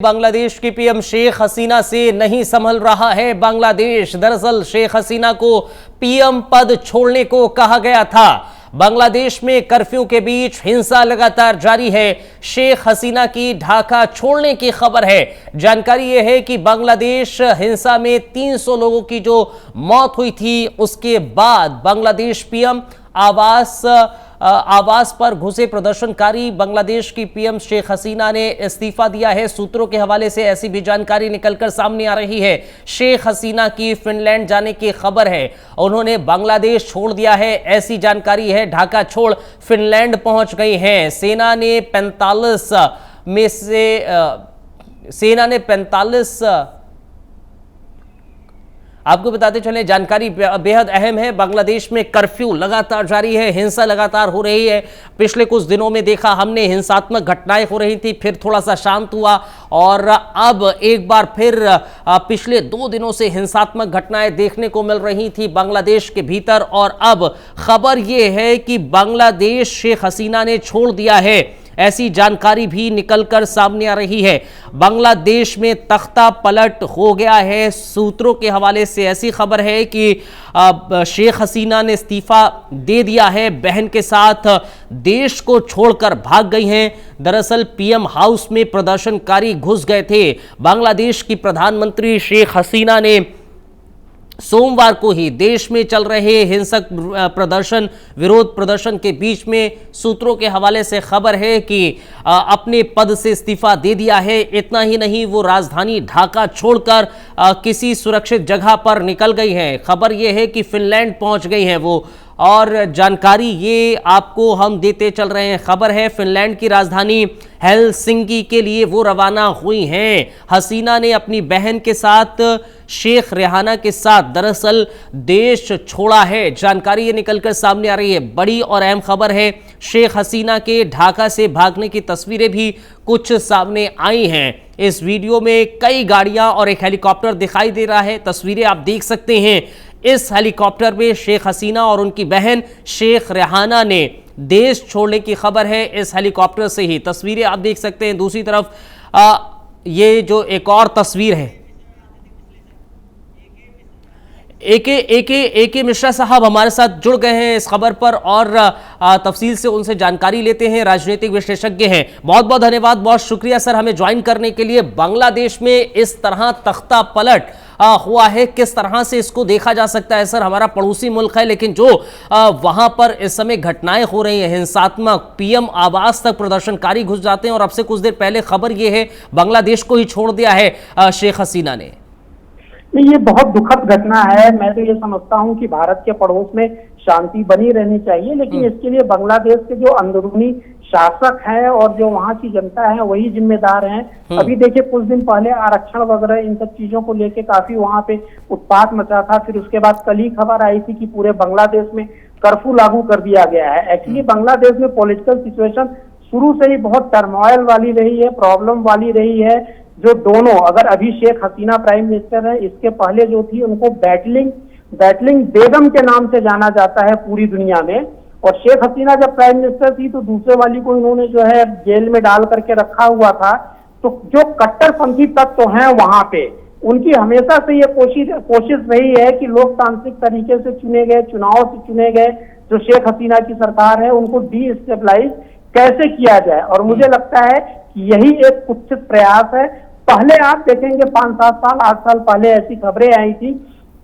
बांग्लादेश की पीएम शेख हसीना से नहीं संभल रहा है बांग्लादेश। दरअसल शेख हसीना को पीएम पद छोड़ने को कहा गया था। बांग्लादेश में कर्फ्यू के बीच हिंसा लगातार जारी है। शेख हसीना की ढाका छोड़ने की खबर है। जानकारी यह है कि बांग्लादेश हिंसा में 300 लोगों की जो मौत हुई थी, उसके बाद बांग्लादेश पीएम आवास पर घुसे प्रदर्शनकारी बांग्लादेश की पीएम शेख हसीना ने इस्तीफा दिया है। सूत्रों के हवाले से ऐसी भी जानकारी निकलकर सामने आ रही है। शेख हसीना की फिनलैंड जाने की खबर है। उन्होंने बांग्लादेश छोड़ दिया है, ऐसी जानकारी है। ढाका छोड़ फिनलैंड पहुंच गई हैं। सेना ने 45 आपको बताते चले, जानकारी बेहद अहम है। बांग्लादेश में कर्फ्यू लगातार जारी है, हिंसा लगातार हो रही है। पिछले कुछ दिनों में देखा हमने, हिंसात्मक घटनाएं हो रही थी, फिर थोड़ा सा शांत हुआ और अब एक बार फिर पिछले 2 दिनों से हिंसात्मक घटनाएं देखने को मिल रही थी बांग्लादेश के भीतर। और अब खबर यह है कि बांग्लादेश शेख हसीना ने छोड़ दिया है, ऐसी जानकारी भी निकलकर सामने आ रही है। बांग्लादेश में तख्ता पलट हो गया है। सूत्रों के हवाले से ऐसी खबर है कि शेख हसीना ने इस्तीफा दे दिया है, बहन के साथ देश को छोड़कर भाग गई हैं। दरअसल पीएम हाउस में प्रदर्शनकारी घुस गए थे। बांग्लादेश की प्रधानमंत्री शेख हसीना ने सोमवार को ही देश में चल रहे हिंसक विरोध प्रदर्शन के बीच में, सूत्रों के हवाले से खबर है कि अपने पद से इस्तीफा दे दिया है। इतना ही नहीं, वो राजधानी ढाका छोड़कर किसी सुरक्षित जगह पर निकल गई हैं। खबर यह है कि फिनलैंड पहुंच गई हैं वो, और जानकारी ये आपको हम देते चल रहे हैं। खबर है फिनलैंड की राजधानी हेलसिंकी के लिए वो रवाना हुई हैं। हसीना ने अपनी बहन के साथ, शेख रेहाना के साथ दरअसल देश छोड़ा है। जानकारी ये निकलकर सामने आ रही है, बड़ी और अहम खबर है। शेख हसीना के ढाका से भागने की तस्वीरें भी कुछ सामने आई हैं। इस वीडियो में कई गाड़ियां और एक हेलीकॉप्टर दिखाई दे रहा है। तस्वीरें आप देख सकते हैं। इस हेलीकॉप्टर में शेख हसीना और उनकी बहन शेख रेहाना ने देश छोड़ने की खबर है। इस हेलीकॉप्टर से ही तस्वीरें आप देख सकते हैं। दूसरी तरफ ये जो एक और तस्वीर है, एके मिश्रा साहब हमारे साथ जुड़ गए हैं इस खबर पर, और तफसील से उनसे जानकारी लेते हैं। राजनीतिक विशेषज्ञ हैं। बहुत बहुत धन्यवाद, बहुत शुक्रिया सर हमें ज्वाइन करने के लिए। बांग्लादेश में इस तरह तख्ता पलट हुआ है, किस तरह से इसको देखा जा सकता है सर? हमारा पड़ोसी मुल्क है, लेकिन जो वहां पर इस समय घटनाएं हो रही हैं हिंसात्मक, पीएम आवास तक प्रदर्शनकारी घुस जाते हैं, और अब से कुछ देर पहले खबर यह है बांग्लादेश को ही छोड़ दिया है शेख हसीना ने। नहीं, ये बहुत दुखद घटना है। मैं तो ये समझता हूँ कि भारत के पड़ोस में शांति बनी रहनी चाहिए, लेकिन इसके लिए बांग्लादेश के जो अंदरूनी शासक हैं और जो वहाँ की जनता है वही जिम्मेदार हैं। अभी देखिए, कुछ दिन पहले आरक्षण वगैरह इन सब चीजों को लेके काफी वहाँ पे उत्पात मचा था। फिर उसके बाद कल ही खबर आई थी कि पूरे बांग्लादेश में कर्फ्यू लागू कर दिया गया है। एक्चुअली बांग्लादेश में पॉलिटिकल सिचुएशन शुरू से ही बहुत टर्मोइल वाली रही है, प्रॉब्लम वाली रही है। जो दोनों, अगर अभी शेख हसीना प्राइम मिनिस्टर है, इसके पहले जो थी उनको बैटलिंग बेगम के नाम से जाना जाता है पूरी दुनिया में। और शेख हसीना जब प्राइम मिनिस्टर थी तो दूसरे वाली को इन्होंने जो है जेल में डाल करके रखा हुआ था। तो जो कट्टरपंथी तत्व हैं वहां पे, उनकी हमेशा से ये कोशिश रही है कि लोकतांत्रिक तरीके से चुने गए, चुनाव से चुने गए जो शेख हसीना की सरकार है, उनको डीस्टेबलाइज कैसे किया जाए। और मुझे लगता है कि यही एक कुत्सित प्रयास है। पहले आप देखेंगे 5-7 साल 8 साल पहले ऐसी खबरें आई थी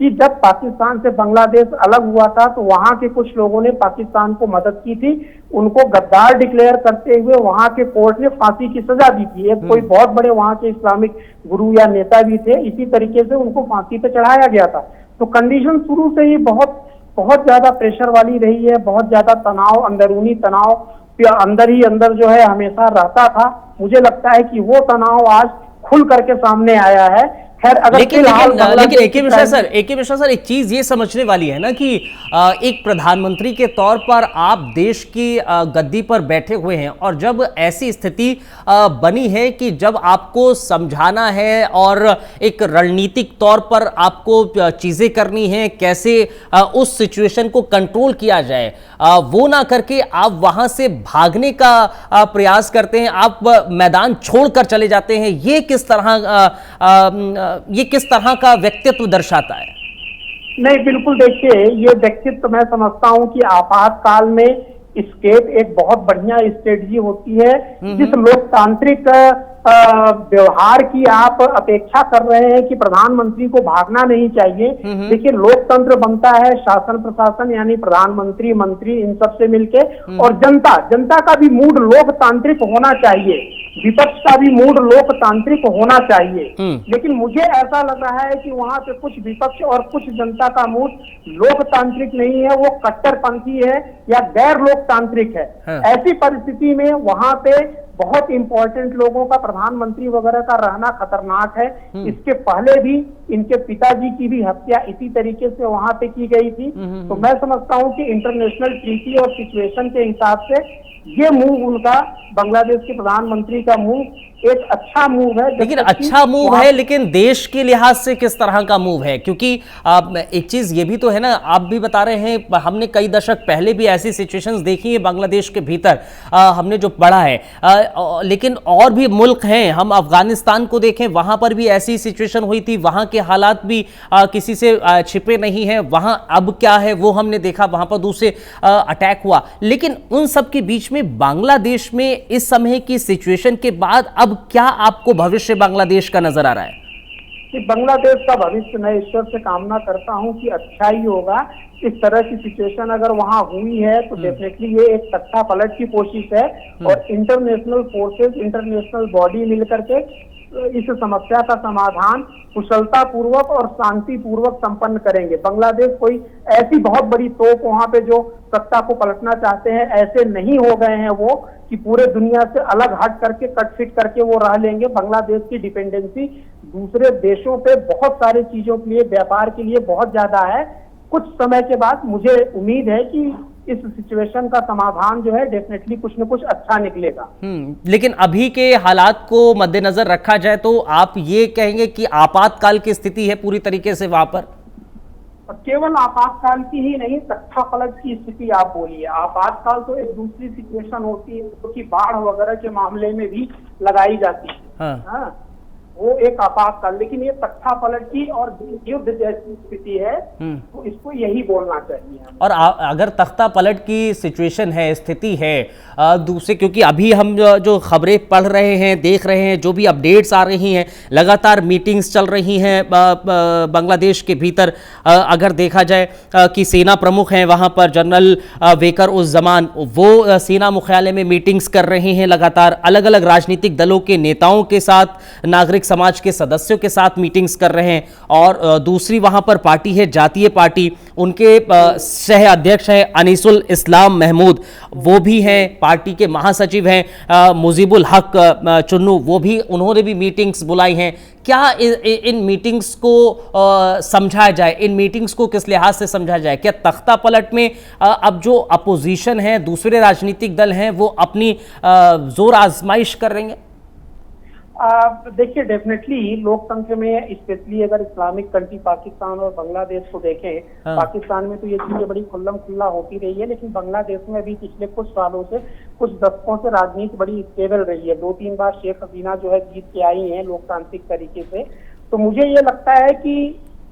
कि जब पाकिस्तान से बांग्लादेश अलग हुआ था तो वहां के कुछ लोगों ने पाकिस्तान को मदद की थी। उनको गद्दार डिक्लेयर करते हुए वहां के कोर्ट ने फांसी की सजा दी थी। एक कोई बहुत बड़े वहां के इस्लामिक गुरु या नेता भी थे, इसी तरीके से उनको फांसी पे चढ़ाया गया था। तो कंडीशन शुरू से ही बहुत ज्यादा प्रेशर वाली रही है। बहुत ज्यादा तनाव, अंदरूनी तनाव अंदर ही अंदर जो है हमेशा रहता था। मुझे लगता है कि वो तनाव आज खुल करके सामने आया है। खैर अगर लेकिन फिलहाल लेकिन लेकिन ए के मिश्रा सर, एक चीज ये समझने वाली है ना कि एक प्रधानमंत्री के तौर पर आप देश की गद्दी पर बैठे हुए हैं, और जब ऐसी स्थिति बनी है कि जब आपको समझाना है और एक रणनीतिक तौर पर आपको चीजें करनी है, कैसे उस सिचुएशन को कंट्रोल किया जाए, वो ना करके आप वहां से भागने का प्रयास करते हैं, आप मैदान छोड़कर चले जाते हैं, ये किस तरह का व्यक्तित्व दर्शाता है? नहीं, बिल्कुल देखिए, ये व्यक्तित्व मैं समझता हूं कि आपातकाल में एस्केप एक बहुत बढ़िया स्ट्रेटजी होती है। जिस लोकतांत्रिक व्यवहार की आप अपेक्षा कर रहे हैं कि प्रधानमंत्री को भागना नहीं चाहिए, देखिए लोकतंत्र बनता है शासन प्रशासन यानी प्रधानमंत्री मंत्री इन सब से मिलके, और जनता का भी मूड लोकतांत्रिक होना चाहिए, विपक्ष का भी मूड लोकतांत्रिक होना चाहिए। लेकिन मुझे ऐसा लग रहा है कि वहां पे कुछ विपक्ष और कुछ जनता का मूड लोकतांत्रिक नहीं है, वो कट्टरपंथी है या गैर लोकतांत्रिक है। ऐसी परिस्थिति में वहां पे बहुत इंपॉर्टेंट लोगों का, प्रधानमंत्री वगैरह का रहना खतरनाक है। इसके पहले भी इनके पिताजी की भी हत्या इसी तरीके से वहां पे की गई थी। तो मैं समझता हूं कि इंटरनेशनल ट्रीटी और सिचुएशन के हिसाब से ये मूव उनका, बांग्लादेश के प्रधानमंत्री का मूव एक अच्छा मूव है। लेकिन अच्छा मूव है, लेकिन देश के लिहाज से किस तरह का मूव है? क्योंकि एक चीज ये भी तो है ना, आप भी बता रहे हैं, हमने कई दशक पहले भी ऐसी सिचुएशंस देखी है बांग्लादेश के भीतर, हमने जो पढ़ा है, लेकिन और भी मुल्क हैं, हम अफगानिस्तान को देखें, वहां पर भी ऐसी सिचुएशन हुई थी, वहां के हालात भी किसी से छिपे नहीं है, वहां अब क्या है वो हमने देखा, वहां पर दूसरे अटैक हुआ। लेकिन उन सब के बीच में बांग्लादेश में इस समय की सिचुएशन के बाद अब क्या आपको भविष्य बांग्लादेश का नजर आ रहा है? कि बांग्लादेश का भविष्य मैं ईश्वर से कामना करता हूं कि अच्छा ही होगा। इस तरह की सिचुएशन अगर वहां हुई है तो डेफिनेटली ये एक तख्ता पलट की कोशिश है, और इंटरनेशनल फोर्सेस, इंटरनेशनल बॉडी मिलकर के इस समस्या का समाधान कुशलता पूर्वक और शांति पूर्वक संपन्न करेंगे। बांग्लादेश कोई ऐसी बहुत बड़ी तोप वहां पे जो सत्ता को पलटना चाहते हैं, ऐसे नहीं हो गए हैं वो कि पूरे दुनिया से अलग हट करके कट फिट करके वो रह लेंगे। बांग्लादेश की डिपेंडेंसी दूसरे देशों पे बहुत सारी चीजों के लिए, व्यापार के लिए बहुत ज्यादा है। कुछ समय के बाद मुझे उम्मीद है कि इस सिचुएशन का समाधान जो है डेफिनेटली कुछ न कुछ अच्छा निकलेगा। लेकिन अभी के हालात को मद्देनजर रखा जाए तो आप ये कहेंगे कि आपातकाल की स्थिति है पूरी तरीके से वहां पर? केवल आपातकाल की ही नहीं, तख्ता पलट की स्थिति आप बोलिए। आपातकाल तो एक दूसरी सिचुएशन होती है जो कि बाढ़ वगैरह के मामले में भी लगाई जाती है। हाँ, वो एक आपातकाल, लेकिन ये तख्ता पलट की और युद्ध जैसी स्थिति है, तो इसको यही बोलना चाहिए। और अगर तख्ता पलट की सिचुएशन है, स्थिति है, दूसरे, क्योंकि अभी हम जो खबरें पढ़ रहे हैं, देख रहे हैं, जो भी अपडेट्स आ रही हैं, लगातार मीटिंग्स चल रही हैं बांग्लादेश के भीतर। अगर देखा जाए कि सेना प्रमुख हैं वहाँ पर, जनरल वेकर उस जमान, वो सेना मुख्यालय में मीटिंग्स कर रहे हैं लगातार, अलग अलग राजनीतिक दलों के नेताओं के साथ, नागरिक समाज के सदस्यों के साथ मीटिंग्स कर रहे हैं। और दूसरी वहां पर पार्टी है जातीय पार्टी, उनके सह अध्यक्ष हैं अनीसुल इस्लाम महमूद, वो भी हैं, पार्टी के महासचिव हैं मुजीबुल हक चुन्नू, वो भी, उन्होंने भी मीटिंग्स बुलाई हैं। क्या इन मीटिंग्स को समझा जाए, इन मीटिंग्स को किस लिहाज से समझा जाए? क्या तख्ता पलट में अब जो अपोजिशन है, दूसरे राजनीतिक दल हैं, वो अपनी जोर आजमाइश कर रहे हैं? देखिए, डेफिनेटली लोकतंत्र में, स्पेशली अगर इस्लामिक कंट्री पाकिस्तान और बांग्लादेश को देखें, पाकिस्तान में तो ये चीजें बड़ी खुल्लम खुल्ला होती रही है, लेकिन बांग्लादेश में भी पिछले कुछ सालों से, कुछ दशकों से राजनीति बड़ी स्टेबल रही है। 2-3 बार शेख हसीना जो है जीत के आई हैं लोकतांत्रिक तरीके से। तो मुझे ये लगता है कि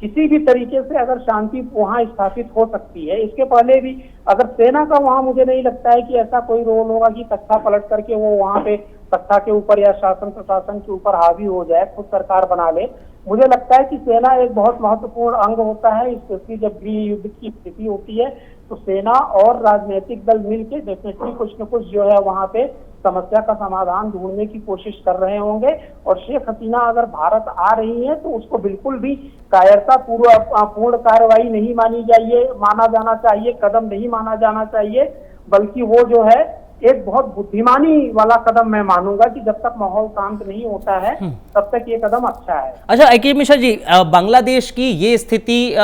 किसी भी तरीके से अगर शांति वहां स्थापित हो सकती है। इसके पहले भी अगर सेना का वहां, मुझे नहीं लगता है कि ऐसा कोई रोल होगा कि तख्ता पलट करके वो वहां पे सत्ता के ऊपर या शासन प्रशासन के ऊपर हावी हो जाए, खुद सरकार बना ले। मुझे लगता है कि सेना एक बहुत महत्वपूर्ण अंग होता है, स्पेशली जब गृह युद्ध की स्थिति होती है तो सेना और राजनीतिक दल मिलकर डेफिनेटली कुछ न कुछ जो है वहां पे समस्या का समाधान ढूंढने की कोशिश कर रहे होंगे। और शेख हसीना अगर भारत आ रही है तो उसको बिल्कुल भी कायरता पूर्ण कार्रवाई नहीं माना जाना चाहिए, कदम नहीं माना जाना चाहिए, बल्कि वो जो है एक बहुत बुद्धिमानी वाला कदम मैं मानूंगा कि जब तक माहौल शांत नहीं होता है तब तक ये कदम अच्छा है। अच्छा अकीब मिश्रा जी, बांग्लादेश की ये स्थिति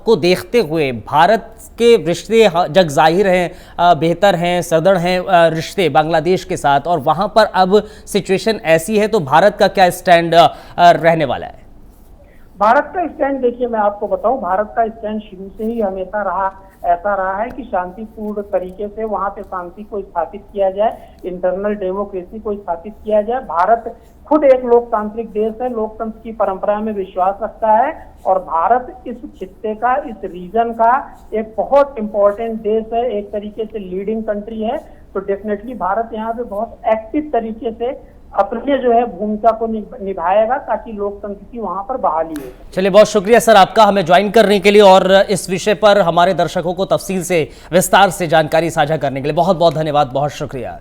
को देखते हुए भारत के रिश्ते जग जाहिर हैं, बेहतर हैं, सदृढ़ हैं रिश्ते बांग्लादेश के साथ, और वहां पर अब सिचुएशन ऐसी है तो भारत का क्या स्टैंड रहने वाला है? भारत का स्टैंड देखिए, मैं आपको बताऊं, भारत का स्टैंड शुरू से ही हमेशा ऐसा रहा है कि शांतिपूर्ण तरीके से वहां पे शांति को स्थापित किया जाए, इंटरनल डेमोक्रेसी को स्थापित किया जाए। भारत खुद एक लोकतांत्रिक देश है, लोकतंत्र की परंपरा में विश्वास रखता है, और भारत इस खित्ते का, इस रीजन का एक बहुत इंपॉर्टेंट देश है, एक तरीके से लीडिंग कंट्री है। तो डेफिनेटली भारत यहाँ पे बहुत एक्टिव तरीके से अपने जो है भूमिका को निभाएगा ताकि लोकतंत्र की वहां पर बहाली हो। चलिए, बहुत शुक्रिया सर आपका हमें ज्वाइन करने के लिए और इस विषय पर हमारे दर्शकों को तफसील से, विस्तार से जानकारी साझा करने के लिए बहुत बहुत धन्यवाद, बहुत शुक्रिया।